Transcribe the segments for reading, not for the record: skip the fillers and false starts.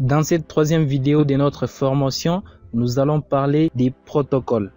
Dans cette troisième vidéo de notre formation, nous allons parler des protocoles.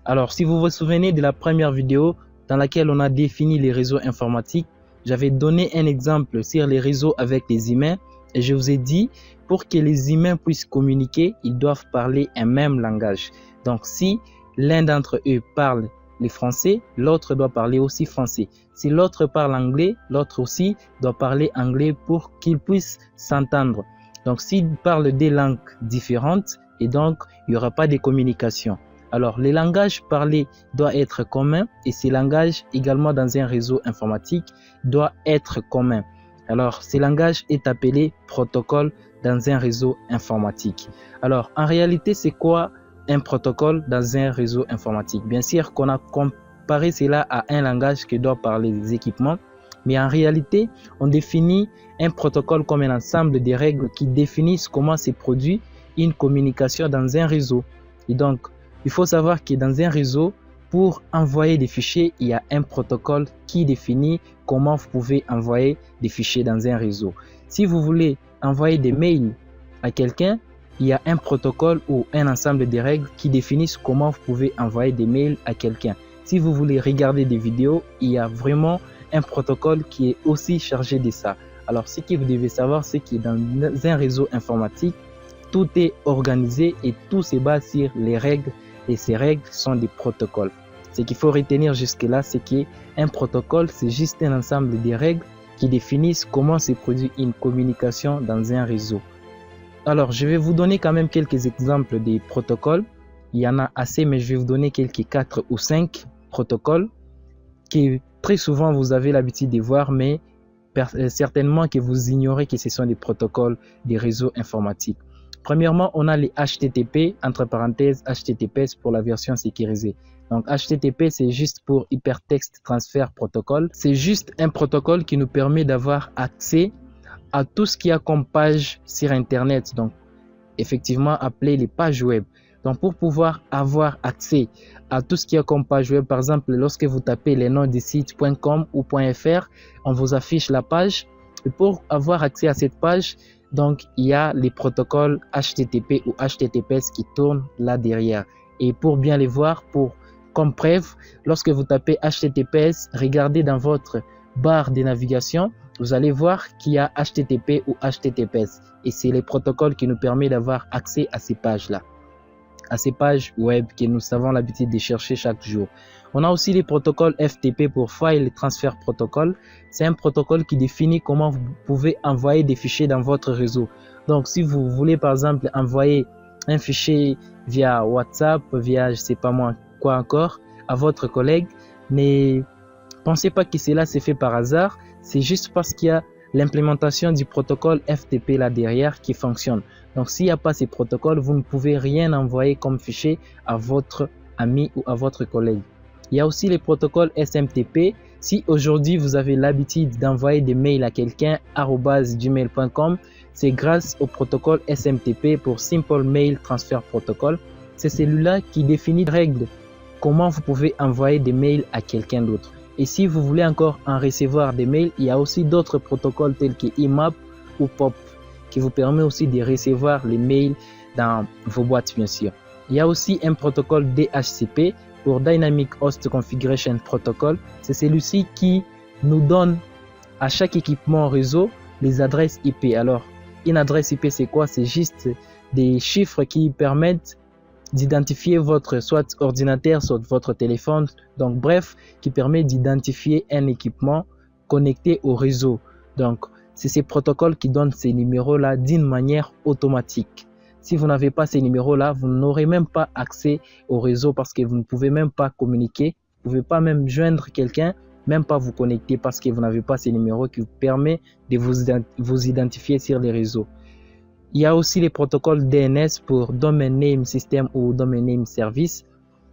Alors, si vous vous souvenez de la première vidéo dans laquelle on a défini les réseaux informatiques, j'avais donné un exemple sur les réseaux avec les humains et je vous ai dit, pour que les humains puissent communiquer, ils doivent parler un même langage. Donc, si l'un d'entre eux parle le français, l'autre doit parler aussi français. Si l'autre parle anglais, l'autre aussi doit parler anglais pour qu'ils puissent s'entendre. Donc, s'ils parlent des langues différentes, et donc, il n'y aura pas de communication. Alors, les langages parlés doivent être communs et ces langages également dans un réseau informatique doivent être communs. Alors, ce langage est appelé protocole dans un réseau informatique. Alors, en réalité, c'est quoi un protocole dans un réseau informatique? Bien sûr qu'on a comparé cela à un langage que doivent parler les équipements, mais en réalité, on définit un protocole comme un ensemble de règles qui définissent comment se produit une communication dans un réseau. Et donc, il faut savoir que dans un réseau, pour envoyer des fichiers, il y a un protocole qui définit comment vous pouvez envoyer des fichiers dans un réseau. Si vous voulez envoyer des mails à quelqu'un, il y a un protocole ou un ensemble de règles qui définissent comment vous pouvez envoyer des mails à quelqu'un. Si vous voulez regarder des vidéos, il y a vraiment un protocole qui est aussi chargé de ça. Alors, ce que vous devez savoir, c'est que dans un réseau informatique, tout est organisé et tout se base sur les règles et ces règles sont des protocoles. Ce qu'il faut retenir jusque-là, c'est qu'un protocole, c'est juste un ensemble de règles qui définissent comment se produit une communication dans un réseau. Alors, je vais vous donner quand même quelques exemples des protocoles. Il y en a assez, mais je vais vous donner quelques 4 ou 5 protocoles que très souvent vous avez l'habitude de voir, mais certainement que vous ignorez que ce sont des protocoles des réseaux informatiques. Premièrement, on a les HTTP, entre parenthèses HTTPS pour la version sécurisée. Donc HTTP, c'est juste pour Hypertext Transfer Protocol. C'est juste un protocole qui nous permet d'avoir accès à tout ce qu'il y a comme page sur Internet. Donc effectivement appelé les pages web. Donc pour pouvoir avoir accès à tout ce qu'il y a comme page web, par exemple, lorsque vous tapez les noms des sites .com ou .fr, on vous affiche la page. Et pour avoir accès à cette page, donc, il y a les protocoles HTTP ou HTTPS qui tournent là derrière. Et pour bien les voir, comme preuve, lorsque vous tapez HTTPS, regardez dans votre barre de navigation, vous allez voir qu'il y a HTTP ou HTTPS. Et c'est les protocoles qui nous permettent d'avoir accès à ces pages-là, à ces pages web que nous avons l'habitude de chercher chaque jour. On a aussi les protocoles FTP pour File Transfer Protocol. C'est un protocole qui définit comment vous pouvez envoyer des fichiers dans votre réseau. Donc, si vous voulez par exemple envoyer un fichier via WhatsApp, via je sais pas moi quoi encore, à votre collègue, ne pensez pas que cela s'est fait par hasard. C'est juste parce qu'il y a l'implémentation du protocole FTP là derrière qui fonctionne. Donc, s'il n'y a pas ces protocoles, vous ne pouvez rien envoyer comme fichier à votre ami ou à votre collègue. Il y a aussi les protocoles SMTP. Si aujourd'hui vous avez l'habitude d'envoyer des mails à quelqu'un @gmail.com, c'est grâce au protocole SMTP pour Simple Mail Transfer Protocol. C'est celui-là qui définit les règles, comment vous pouvez envoyer des mails à quelqu'un d'autre. Et si vous voulez encore en recevoir des mails, il y a aussi d'autres protocoles tels que IMAP ou POP qui vous permet aussi de recevoir les mails dans vos boîtes, bien sûr. Il y a aussi un protocole DHCP pour Dynamic Host Configuration Protocol. C'est celui-ci qui nous donne à chaque équipement réseau les adresses IP. Alors, une adresse IP, c'est quoi? C'est juste des chiffres qui permettent d'identifier votre soit ordinateur, soit votre téléphone. Donc, bref, qui permet d'identifier un équipement connecté au réseau. Donc, c'est ces protocoles qui donnent ces numéros-là d'une manière automatique. Si vous n'avez pas ces numéros-là, vous n'aurez même pas accès au réseau parce que vous ne pouvez même pas communiquer. Vous ne pouvez pas même joindre quelqu'un, même pas vous connecter parce que vous n'avez pas ces numéros qui vous permettent de vous identifier sur les réseaux. Il y a aussi les protocoles DNS pour Domain Name System ou Domain Name Service.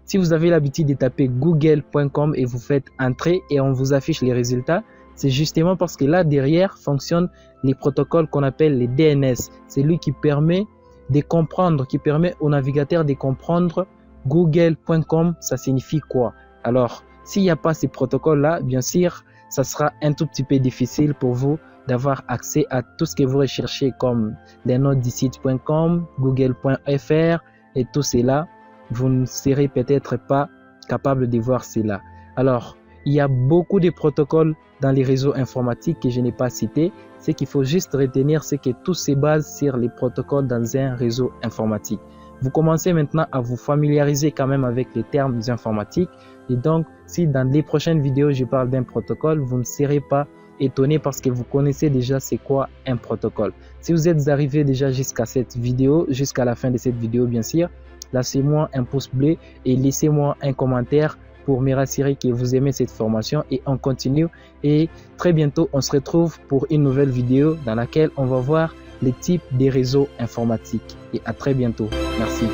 Si vous avez l'habitude de taper google.com et vous faites entrer et on vous affiche les résultats, c'est justement parce que là derrière fonctionnent les protocoles qu'on appelle les DNS. C'est lui qui permet de comprendre, qui permet au navigateur de comprendre google.com, ça signifie quoi. Alors, s'il n'y a pas ces protocoles-là, bien sûr, ça sera un tout petit peu difficile pour vous d'avoir accès à tout ce que vous recherchez comme les notes du site.com, google.fr et tout cela. Vous ne serez peut-être pas capable de voir cela. Alors, il y a beaucoup de protocoles dans les réseaux informatiques que je n'ai pas cités. Ce qu'il faut juste retenir, c'est que tout se base sur les protocoles dans un réseau informatique. Vous commencez maintenant à vous familiariser quand même avec les termes informatiques. Et donc, si dans les prochaines vidéos, je parle d'un protocole, vous ne serez pas étonné parce que vous connaissez déjà c'est quoi un protocole. Si vous êtes arrivé déjà jusqu'à cette vidéo, jusqu'à la fin de cette vidéo, bien sûr, laissez-moi un pouce bleu et laissez-moi un commentaire pour me rassurer que vous aimez cette formation et on continue. Et très bientôt, on se retrouve pour une nouvelle vidéo dans laquelle on va voir les types des réseaux informatiques. Et à très bientôt. Merci.